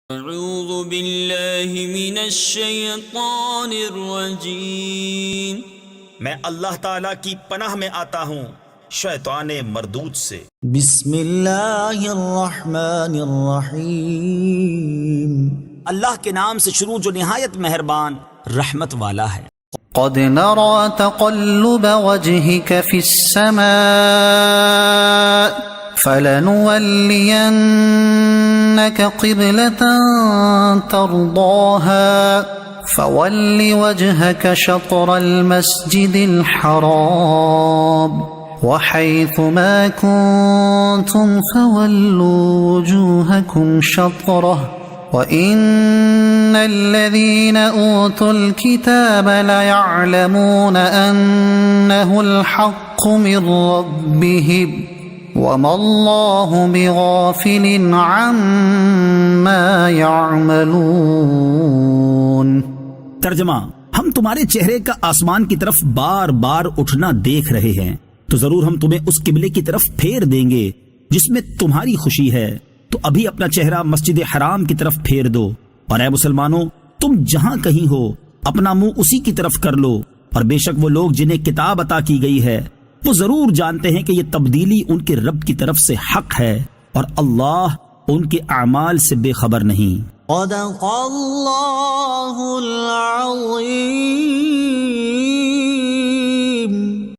اعوذ باللہ من الشیطان الرجیم، میں اللہ تعالیٰ کی پناہ میں آتا ہوں شیطان مردود سے۔ بسم اللہ الرحمن الرحیم، اللہ کے نام سے شروع جو نہایت مہربان رحمت والا ہے۔ قد نرى تقلب وجهك في السماء فلنولينك قبلة ترضاها فول وجهك شطر المسجد الحرام وحيث ما كنتم فولوا وجوهكم شطره وَإِنَّ الَّذِينَ أُوتُوا الْكِتَابَ لَيَعْلَمُونَ أَنَّهُ الْحَقُّ مِنْ رَبِّهِمْ وَمَا اللَّهُ بِغَافِلٍ عَمَّا يَعْمَلُونَ۔ ترجمہ: ہم تمہارے چہرے کا آسمان کی طرف بار بار اٹھنا دیکھ رہے ہیں تو ضرور ہم تمہیں اس قبلے کی طرف پھیر دیں گے جس میں تمہاری خوشی ہے، تو ابھی اپنا چہرہ مسجد حرام کی طرف پھیر دو، اور اے مسلمانوں تم جہاں کہیں ہو اپنا منہ اسی کی طرف کر لو، اور بے شک وہ لوگ جنہیں کتاب عطا کی گئی ہے وہ ضرور جانتے ہیں کہ یہ تبدیلی ان کے رب کی طرف سے حق ہے، اور اللہ ان کے اعمال سے بے خبر نہیں۔ صدق اللہ العظیم۔